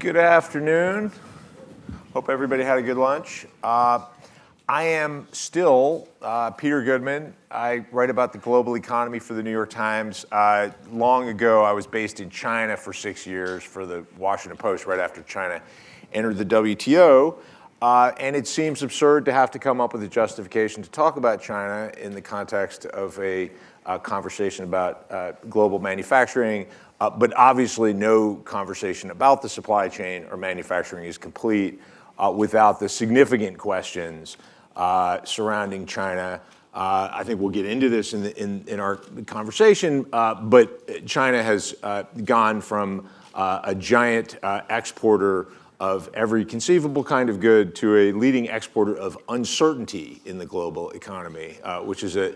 Good afternoon. Hope everybody had a good lunch. I am still Peter Goodman. I write about the global economy for the New York Times. Long ago, I was based in China for 6 years for the Washington Post right after China entered the WTO. And it seems absurd to have to come up with a justification to talk about China in the context of a conversation about global manufacturing. But obviously no conversation about the supply chain or manufacturing is complete without the significant questions surrounding China. I think we'll get into this in our conversation, but China has gone from a giant exporter of every conceivable kind of good to a leading exporter of uncertainty in the global economy, which is a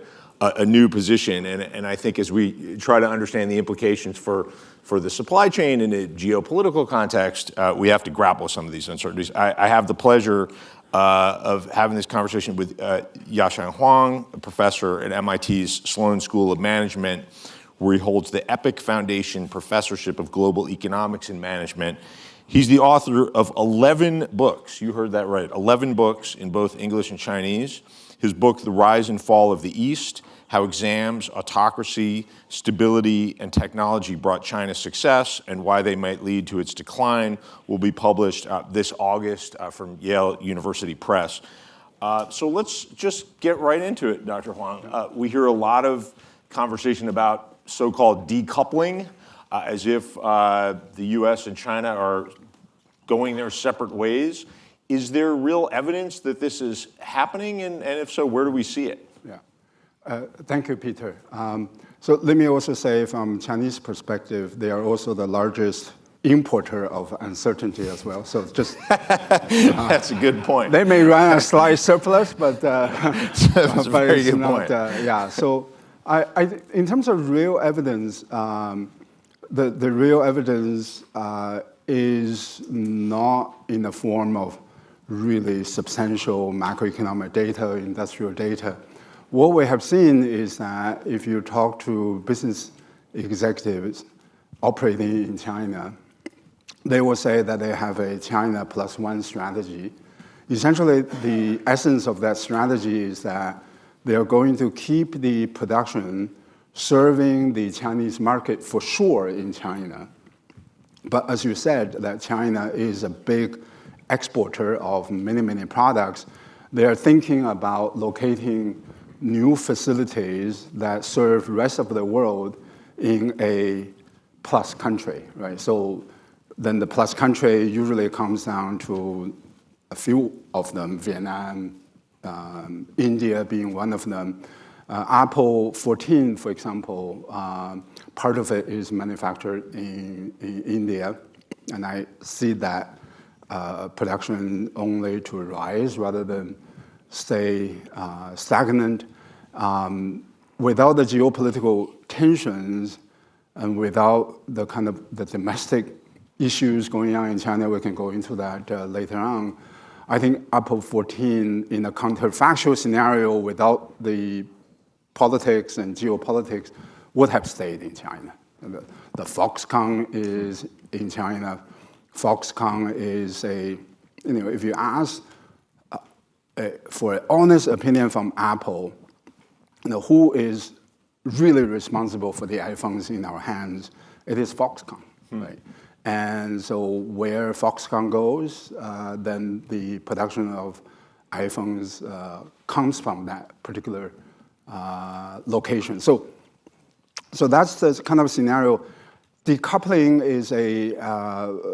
new position. And I think as we try to understand the implications for the supply chain in a geopolitical context, we have to grapple with some of these uncertainties. I have the pleasure of having this conversation with Huang, a professor at MIT's Sloan School of Management, where he holds the Epic Foundation Professorship of Global Economics and Management. He's the author of 11 books. You heard that right, 11 books in both English and Chinese. His book, The Rise and Fall of the East, How Exams, Autocracy, Stability, and Technology Brought China Success and Why They Might Lead to Its Decline, will be published this August from Yale University Press. So let's just get right into it, Dr. Huang. We hear a lot of conversation about so-called decoupling, as if the US and China are going their separate ways. Is there real evidence that this is happening? And if so, where do we see it? Yeah. Thank you, Peter. So let me also say from Chinese perspective, they are also the largest importer of uncertainty as well. So just that's a good point. They may run a slight surplus, but that's a very it's good not. point. Yeah. So in terms of real evidence, the real evidence is not in the form of really substantial macroeconomic data, industrial data. What we have seen is that if you talk to business executives operating in China, they will say that they have a China plus one strategy. Essentially, the essence of that strategy is that they are going to keep the production serving the Chinese market for sure in China. But as you said, that China is a big exporter of many, many products. They are thinking about locating new facilities that serve the rest of the world in a plus country, right? So then the plus country usually comes down to a few of them, Vietnam, India being one of them. Apple 14, for example, part of it is manufactured in India, and I see that production only to rise rather than stay stagnant. Without the geopolitical tensions and without the kind of the domestic issues going on in China, we can go into that later on. I think Apple 14 in a counterfactual scenario without the politics and geopolitics would have stayed in China. The Foxconn is in China. Foxconn is if you ask for an honest opinion from Apple, who is really responsible for the iPhones in our hands, it is Foxconn, right? And so where Foxconn goes, then the production of iPhones comes from that particular location. So that's the kind of scenario. Decoupling is a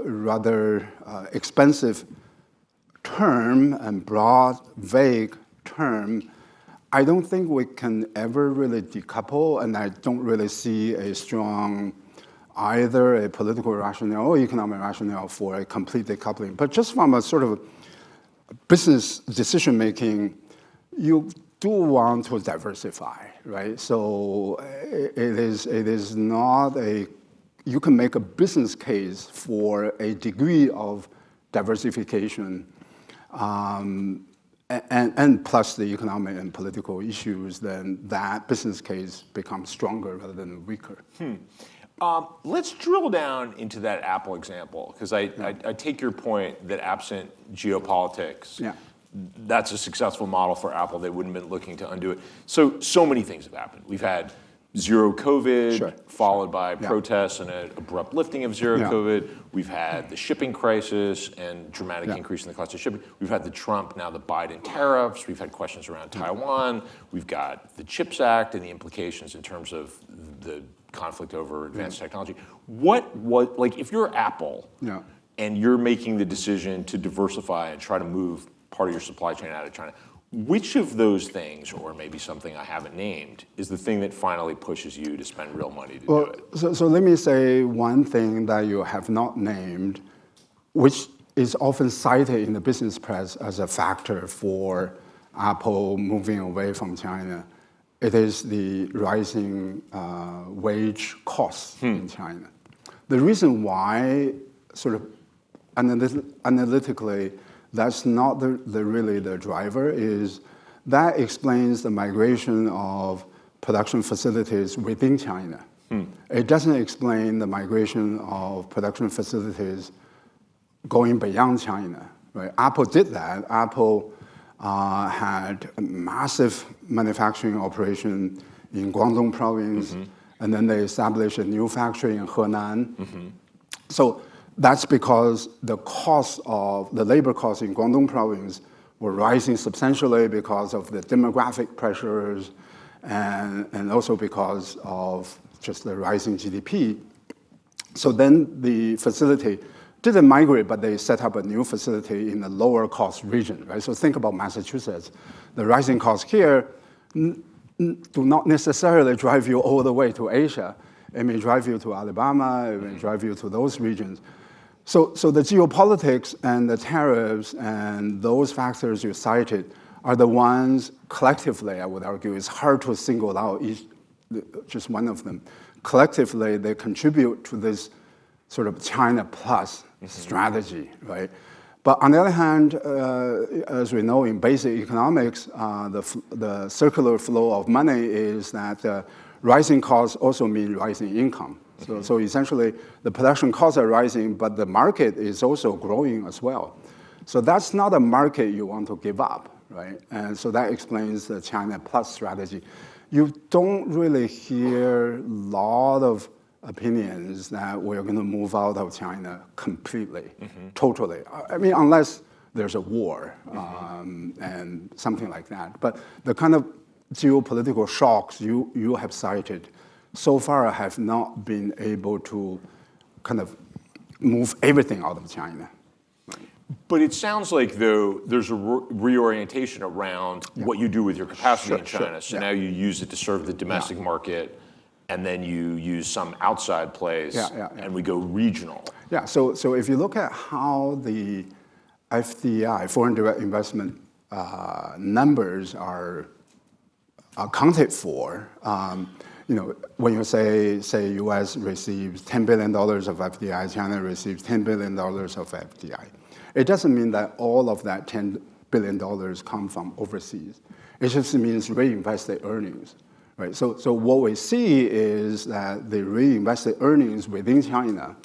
rather expensive term and broad, vague term. I don't think we can ever really decouple, and I don't really see a strong either a political rationale or economic rationale for a complete decoupling. But just from a sort of business decision-making, you do want to diversify, right? So it is not you can make a business case for a degree of diversification, and plus the economic and political issues, then that business case becomes stronger rather than weaker. Let's drill down into that Apple example, because I take your point that absent geopolitics, that's a successful model for Apple. They wouldn't have been looking to undo it. So many things have happened. We've had zero COVID, followed by protests and an abrupt lifting of zero COVID. We've had the shipping crisis and dramatic increase in the cost of shipping. We've had the Trump, now the Biden tariffs. We've had questions around Taiwan. We've got the CHIPS Act and the implications in terms of the conflict over advanced technology. Like if you're Apple and you're making the decision to diversify and try to move part of your supply chain out of China, which of those things, or maybe something I haven't named, is the thing that finally pushes you to spend real money to do it? So let me say one thing that you have not named, which is often cited in the business press as a factor for Apple moving away from China. It is the rising wage costs in China. The reason why, sort of analytically, that's not really the driver, is that explains the migration of production facilities within China. It doesn't explain the migration of production facilities going beyond China. Right? Apple did that. Apple had a massive manufacturing operation in Guangdong province, and then they established a new factory in Henan. So that's because the labor costs in Guangdong province were rising substantially because of the demographic pressures and also because of just the rising GDP. So then the facility didn't migrate, but they set up a new facility in the lower cost region, right? So think about Massachusetts. The rising costs here do not necessarily drive you all the way to Asia. It may drive you to Alabama, it may drive you to those regions. So the geopolitics and the tariffs and those factors you cited are the ones collectively, I would argue, it's hard to single out just one of them. Collectively, they contribute to this sort of China plus strategy, right? But on the other hand, as we know in basic economics, the circular flow of money is that rising costs also mean rising income. So essentially, the production costs are rising, but the market is also growing as well. So that's not a market you want to give up, right? And so that explains the China plus strategy. You don't really hear a lot of opinions that we're going to move out of China completely, totally. I mean, unless there's a war and something like that. But the kind of geopolitical shocks you have cited so far have not been able to kind of move everything out of China. But it sounds like, though, there's a reorientation around what you do with your capacity in China. So now you use it to serve the domestic market, and then you use some outside place, and we go regional. Yeah, so if you look at how the FDI, foreign direct investment numbers are accounted for, when you say U.S. receives $10 billion of FDI, China receives $10 billion of FDI. It doesn't mean that all of that $10 billion come from overseas. It just means reinvested earnings, right? So what we see is that the reinvested earnings within China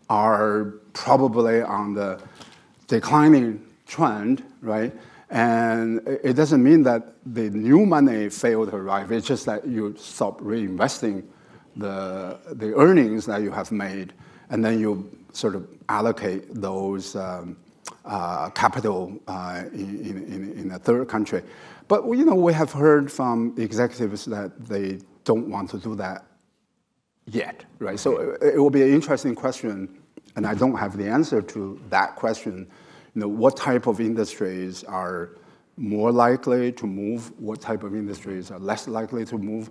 are probably on the declining trend, right? And it doesn't mean that the new money failed to arrive. It's just that you stop reinvesting the earnings that you have made, and then you sort of allocate those capital in a third country. But we have heard from executives that they don't want to do that yet, right? So it will be an interesting question, and I don't have the answer to that question. What type of industries are more likely to move? What type of industries are less likely to move?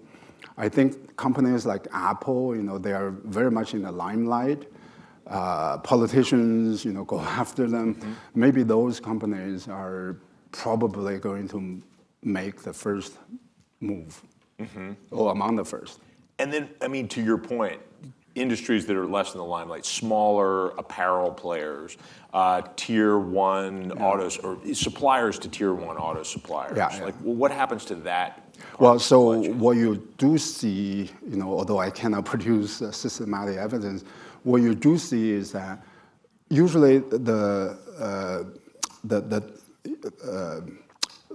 I think companies like Apple, they are very much in the limelight. Politicians, go after them. Maybe those companies are probably going to make the first move, or among the first. And then, I mean, to your point, industries that are less in the limelight, smaller apparel players, tier one autos, or suppliers to tier one auto suppliers. Like, well, what happens to that? Well, so what you do see, although I cannot produce systematic evidence, what you do see is that usually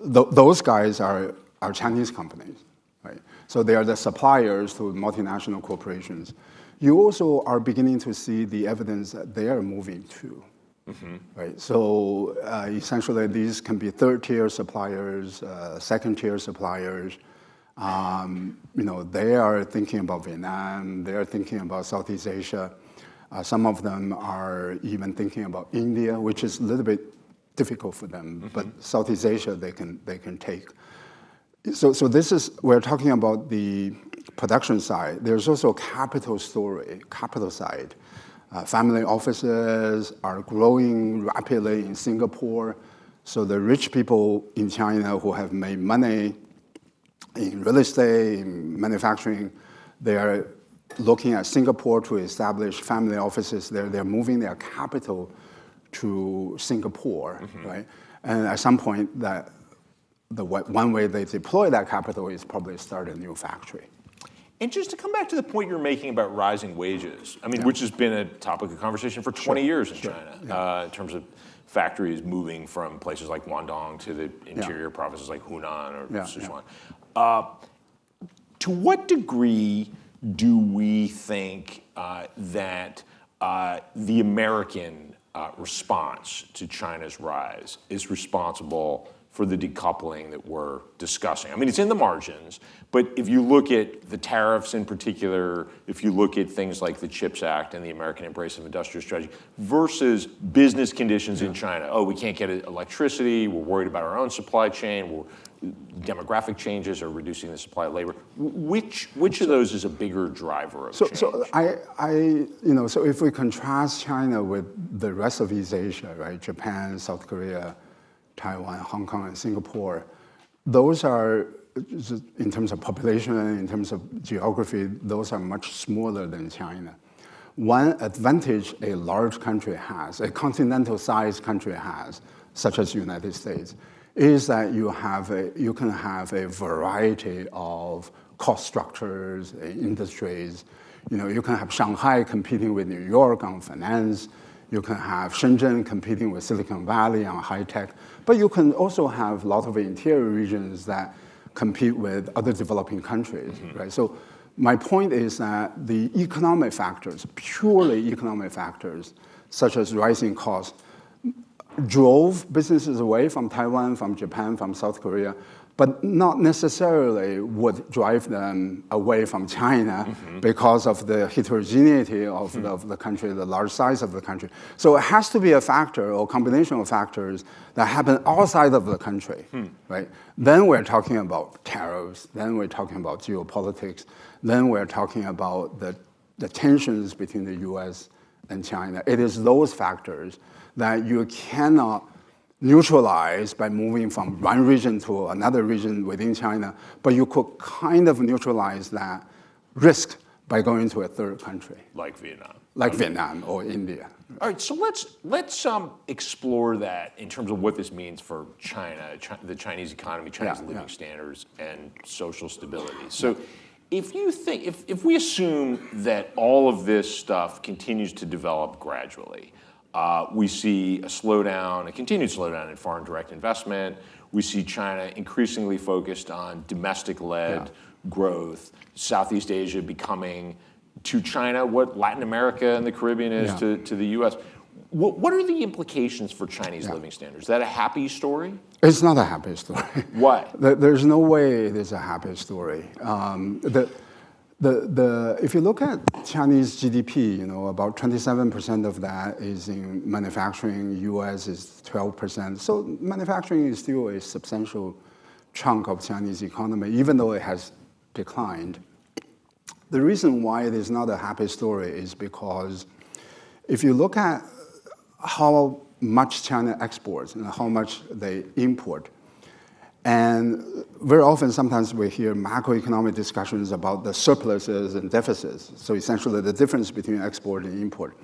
those guys are Chinese companies, right? So they are the suppliers to multinational corporations. You also are beginning to see the evidence that they are moving too. Right. So essentially, these can be third-tier suppliers, second-tier suppliers. They are thinking about Vietnam. They are thinking about Southeast Asia. Some of them are even thinking about India, which is a little bit difficult for them. But Southeast Asia, they can take. So this is, we're talking about the production side. There's also a capital side. Family offices are growing rapidly in Singapore. So the rich people in China who have made money in real estate, in manufacturing, they are looking at Singapore to establish family offices there. They're moving their capital to Singapore, right? And at some point, one way they deploy that capital is probably start a new factory. And just to come back to the point you're making about rising wages, I mean, which has been a topic of conversation for 20 years in China, in terms of factories moving from places like Guangdong to the interior provinces like Hunan or Sichuan. To what degree do we think that the American response to China's rise is responsible for the decoupling that we're discussing? I mean, it's in the margins, but if you look at the tariffs in particular, if you look at things like the CHIPS Act and the American Embrace of Industrial Strategy versus business conditions in China, oh, we can't get electricity, we're worried about our own supply chain, demographic changes are reducing the supply of labor. Which of those is a bigger driver of change? So if we contrast China with the rest of East Asia, right, Japan, South Korea, Taiwan, Hong Kong, and Singapore, those are, in terms of population, in terms of geography, those are much smaller than China. One advantage a large country has, a continental-sized country has, such as the United States, is that you can have a variety of cost structures, industries. You can have Shanghai competing with New York on finance. You can have Shenzhen competing with Silicon Valley on high tech. But you can also have a lot of interior regions that compete with other developing countries, right? So my point is that the economic factors, purely economic factors, such as rising costs, drove businesses away from Taiwan, from Japan, from South Korea, but not necessarily would drive them away from China because of the heterogeneity of the country, the large size of the country. So it has to be a factor or combination of factors that happen outside of the country, right? Then we're talking about tariffs, then we're talking about geopolitics, then we're talking about the tensions between the US and China. It is those factors that you cannot neutralize by moving from one region to another region within China, but you could kind of neutralize that risk by going to a third country. Like Vietnam. Like Vietnam or India. All right, so let's explore that in terms of what this means for China, the Chinese economy, China's living standards, and social stability. So if we assume that all of this stuff continues to develop gradually, we see a continued slowdown in foreign direct investment. We see China increasingly focused on domestic-led growth. Southeast Asia becoming to China what Latin America and the Caribbean is to the U.S. What are the implications for Chinese living standards? Is that a happy story? It's not a happy story. Why? There's no way it is a happy story. If you look at Chinese GDP, about 27% of that is in manufacturing. U.S. is 12%. So manufacturing is still a substantial chunk of Chinese economy, even though it has declined. The reason why it is not a happy story is because if you look at how much China exports and how much they import, and very often, sometimes we hear macroeconomic discussions about the surpluses and deficits. So essentially the difference between export and import.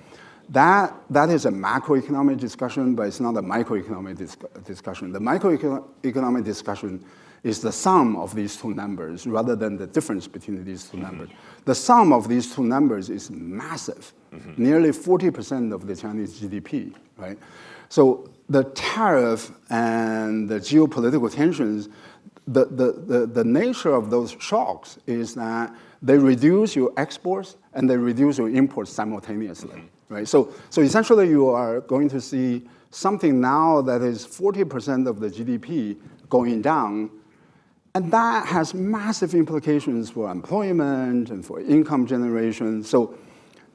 That is a macroeconomic discussion, but it's not a microeconomic discussion. The microeconomic discussion is the sum of these two numbers rather than the difference between these two numbers. The sum of these two numbers is massive, nearly 40% of the Chinese GDP, right? So the tariff and the geopolitical tensions, the nature of those shocks is that they reduce your exports and they reduce your imports simultaneously, right? So essentially you are going to see something now that is 40% of the GDP going down, and that has massive implications for employment and for income generation. So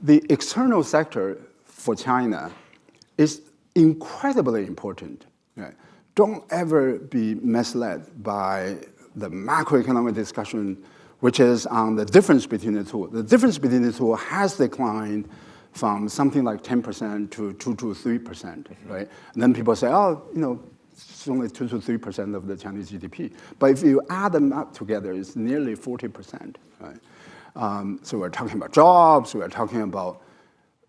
the external sector for China is incredibly important. Right? Don't ever be misled by the macroeconomic discussion, which is on the difference between the two. The difference between the two has declined from something like 10% to 2 to 3%, right? And then people say, oh, it's only 2 to 3% of the Chinese GDP. But if you add them up together, it's nearly 40%, right? So we're talking about jobs, we're talking about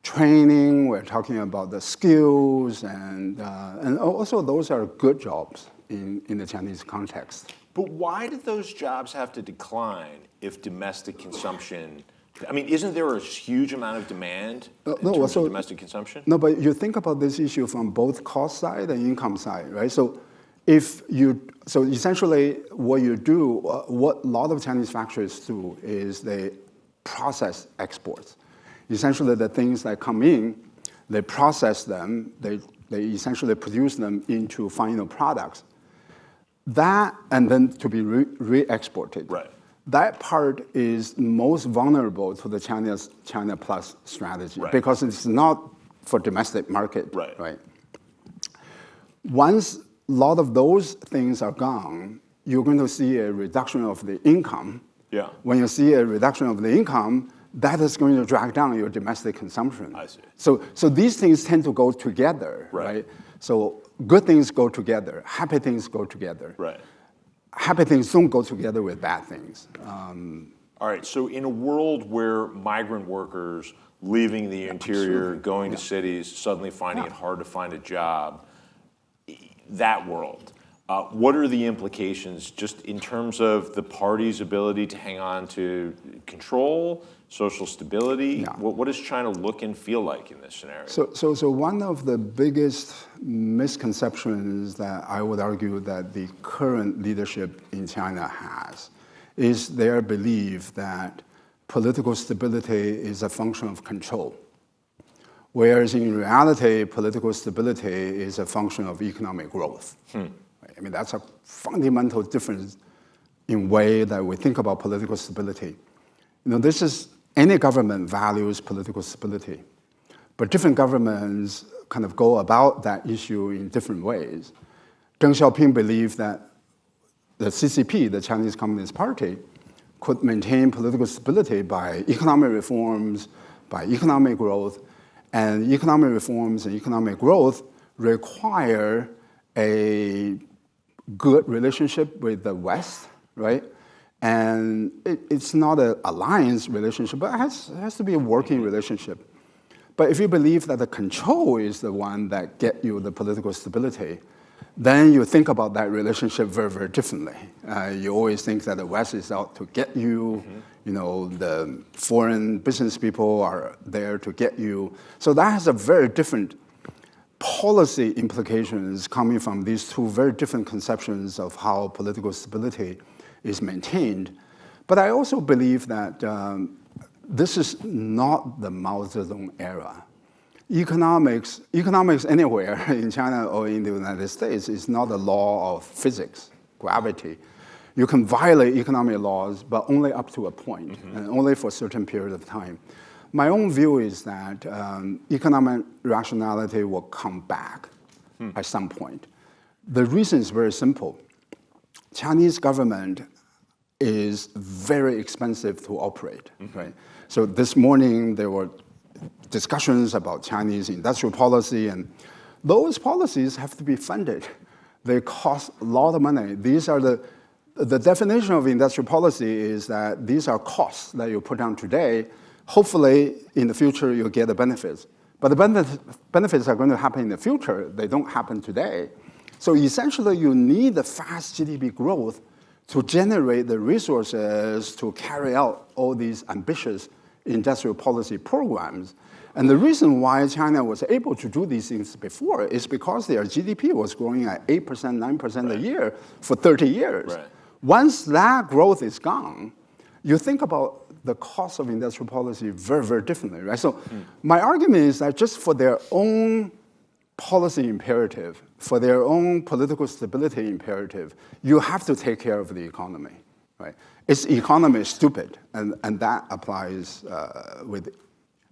training, we're talking about the skills, and also those are good jobs in the Chinese context. But why did those jobs have to decline if domestic consumption, I mean, isn't there a huge amount of demand in terms of domestic consumption? No, but you think about this issue from both cost side and income side, right? So essentially what you do, what a lot of Chinese factories do is they process exports. Essentially the things that come in, they process them, they essentially produce them into final products. That, and then to be re-exported. Right. That part is most vulnerable to the China Plus strategy, right, because it's not for domestic market. Right. Once a lot of those things are gone, you're going to see a reduction of the income. Yeah. When you see a reduction of the income, that is going to drag down your domestic consumption. I see. So these things tend to go together, right? So good things go together, happy things go together. Right. Happy things don't go together with bad things. All right, so in a world where migrant workers leaving the interior, going to cities, suddenly finding it hard to find a job, that world, what are the implications just in terms of the party's ability to hang on to control, social stability? Yeah. What does China look and feel like in this scenario? So one of the biggest misconceptions that I would argue that the current leadership in China has is their belief that political stability is a function of control, whereas in reality, political stability is a function of economic growth. I mean, that's a fundamental difference in way that we think about political stability. This is, any government values political stability, but different governments kind of go about that issue in different ways. Deng Xiaoping believed that the CCP, the Chinese Communist Party, could maintain political stability by economic reforms, by economic growth, and economic reforms and economic growth require a good relationship with the West, right? And it's not an alliance relationship, but it has to be a working relationship. But if you believe that the control is the one that get you the political stability, then you think about that relationship very, very differently. You always think that the West is out to get you, the foreign business people are there to get you. So that has a very different policy implications coming from these two very different conceptions of how political stability is maintained. But I also believe that this is not the Mao Zedong era. Economics anywhere in China or in the United States is not a law of physics, gravity. You can violate economic laws, but only up to a point, and only for a certain period of time. My own view is that economic rationality will come back at some point. The reason is very simple. Chinese government is very expensive to operate, right? So this morning there were discussions about Chinese industrial policy, and those policies have to be funded. They cost a lot of money. These are the the definition of industrial policy is that these are costs that you put on today. Hopefully, in the future, you'll get the benefits. But the benefits are going to happen in the future. They don't happen today. So essentially, you need the fast GDP growth to generate the resources to carry out all these ambitious industrial policy programs. And the reason why China was able to do these things before is because their GDP was growing at 8%, 9% a year for 30 years. Right. Once that growth is gone, you think about the cost of industrial policy very, very differently, right? So my argument is that just for their own policy imperative, for their own political stability imperative, you have to take care of the economy, right? Its economy is stupid, and that applies with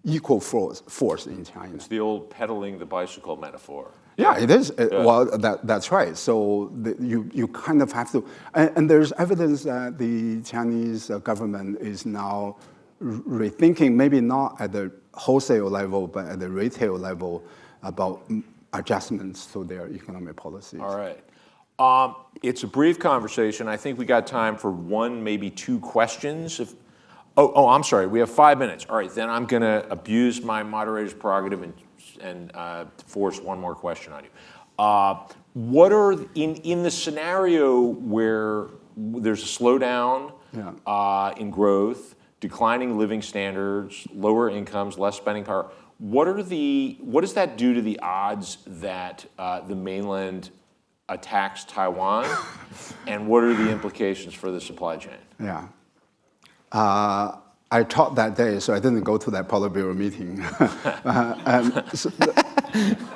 equal force in China. It's the old pedaling the bicycle metaphor. Yeah, it is. Well, that's right. So you kind of have to, and there's evidence that the Chinese government is now rethinking, maybe not at the wholesale level, but at the retail level, about adjustments to their economic policies. All right. It's a brief conversation. I think we got time for one, maybe two questions. I'm sorry. We have 5 minutes. All right, then I'm going to abuse my moderator's prerogative and force one more question on you. What are in the scenario where there's a slowdown in growth, declining living standards, lower incomes, less spending power? What does that do to the odds that the mainland attacks Taiwan, and what are the implications for the supply chain? Yeah. I taught that day, so I didn't go to that Politburo meeting.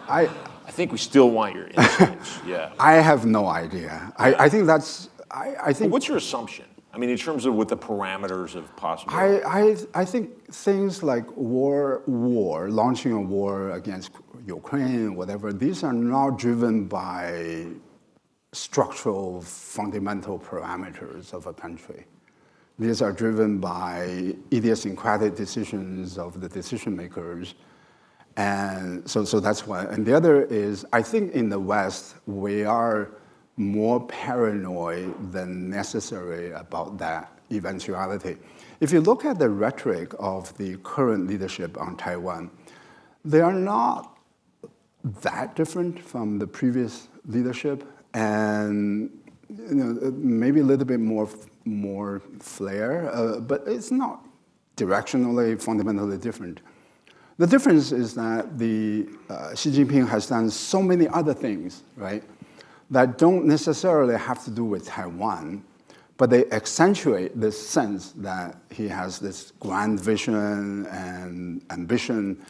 I think we still want your insights. Yeah. I have no idea. I think that's. I think. But what's your assumption? I mean, in terms of what the parameters of possible. I think things like launching a war against Ukraine, whatever. These are not driven by structural, fundamental parameters of a country. These are driven by idiosyncratic decisions of the decision makers. And so that's one. And the other is, I think in the West, we are more paranoid than necessary about that eventuality. If you look at the rhetoric of the current leadership on Taiwan, they are not that different from the previous leadership, and maybe a little bit more flair, but it's not directionally fundamentally different. The difference is that Xi Jinping has done so many other things, right, that don't necessarily have to do with Taiwan, but they accentuate this sense that he has this grand vision and ambition.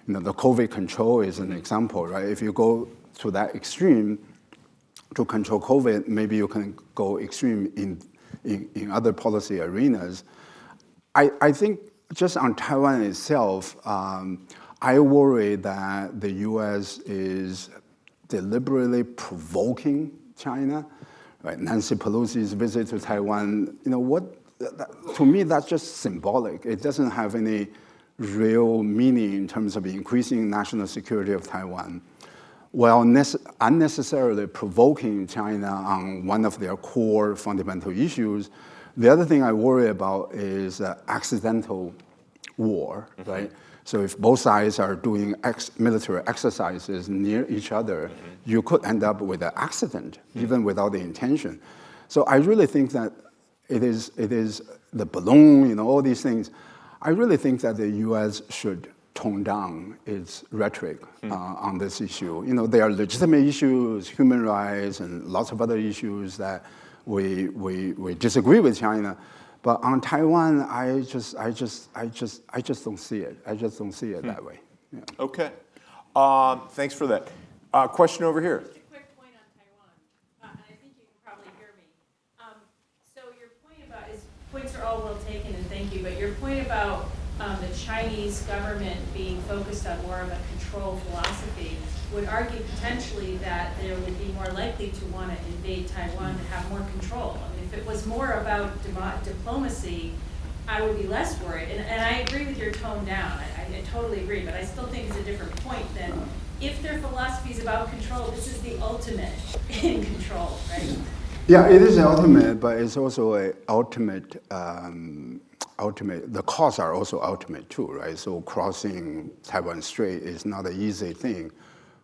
The COVID control is an example, right? If you go to that extreme to control COVID, maybe you can go extreme in other policy arenas. I think just on Taiwan itself, I worry that the U.S. is deliberately provoking China. Right? Nancy Pelosi's visit to Taiwan, to me, that's just symbolic. It doesn't have any real meaning in terms of increasing national security of Taiwan, while unnecessarily provoking China on one of their core fundamental issues. The other thing I worry about is accidental war, right? So if both sides are doing military exercises near each other, you could end up with an accident, even without the intention. So I really think that it is the balloon, all these things. I really think that the U.S. should tone down its rhetoric on this issue. There are legitimate issues, human rights, and lots of other issues that we disagree with China. But on Taiwan, I just don't see it. I just don't see it that way. Yeah. Okay. Thanks for that. Question over here. Just a quick point on Taiwan, and I think you can probably hear me. So your point about points are all well taken, and thank you. But your point about the Chinese government being focused on more of a control philosophy would argue potentially that they would be more likely to want to invade Taiwan to have more control. I mean, if it was more about diplomacy, I would be less worried. And I agree with your tone down. I totally agree, but I still think it's a different point than if their philosophy is about control, this is the ultimate in control, right? Yeah, it is ultimate, but it's also a ultimate. The costs are also ultimate too, right? So crossing Taiwan Strait is not an easy thing,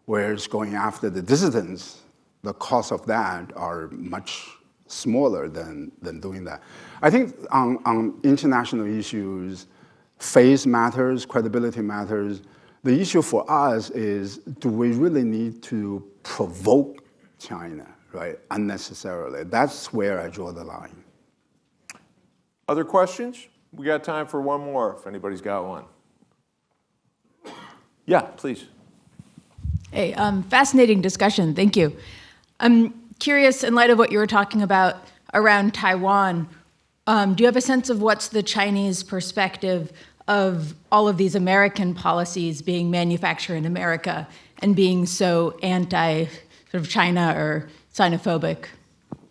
whereas going after the dissidents, the costs of that are much smaller than doing that. I think on international issues, face matters, credibility matters. The issue for us is, do we really need to provoke China, right, unnecessarily? That's where I draw the line. Other questions? We got time for one more, if anybody's got one. Yeah, please. Hey, fascinating discussion. Thank you. I'm curious, in light of what you were talking about around Taiwan, do you have a sense of what's the Chinese perspective of all of these American policies being manufactured in America and being so anti-China or xenophobic?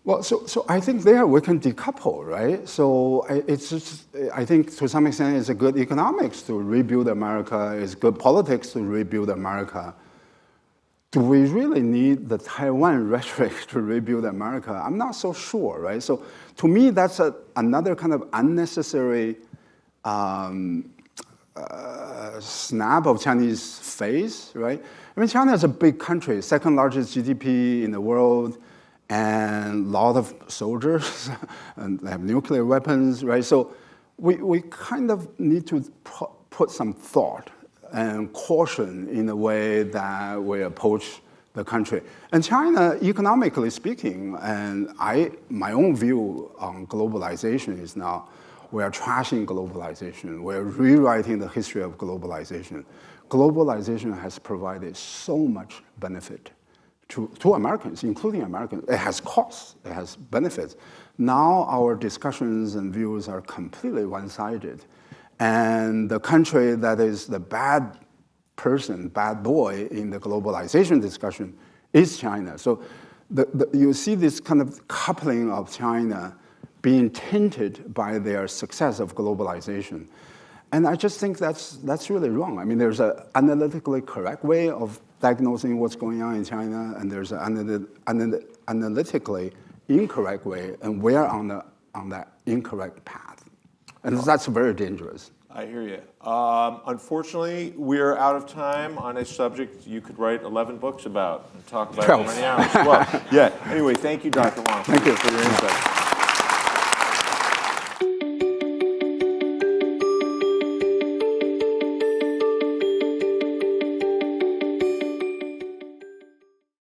Well, so I think there we can decouple, right? So it's just, I think to some extent it's a good economics to rebuild America, it's good politics to rebuild America. Do we really need the Taiwan rhetoric to rebuild America? I'm not so sure, right? So to me, that's another kind of unnecessary snap of Chinese face, right? I mean, China is a big country, second largest GDP in the world, and a lot of soldiers, and they have nuclear weapons, right? So we kind of need to put some thought and caution in the way that we approach the country. And China, economically speaking, and my own view on globalization is now we are trashing globalization. We're rewriting the history of globalization. Globalization has provided so much benefit to Americans, including Americans. It has costs, it has benefits. Now our discussions and views are completely one-sided. And the country that is the bad person, bad boy in the globalization discussion is China. So you see this kind of coupling of China being tainted by their success of globalization. And I just think that's really wrong. I mean, there's an analytically correct way of diagnosing what's going on in China, and there's an analytically incorrect way, and we're on that incorrect path. And that's very dangerous. I hear you. Unfortunately, we're out of time on a subject you could write 11 books about and talk about for many hours. Well, yeah. Anyway, thank you, Dr. Huang, Thank you for your insights.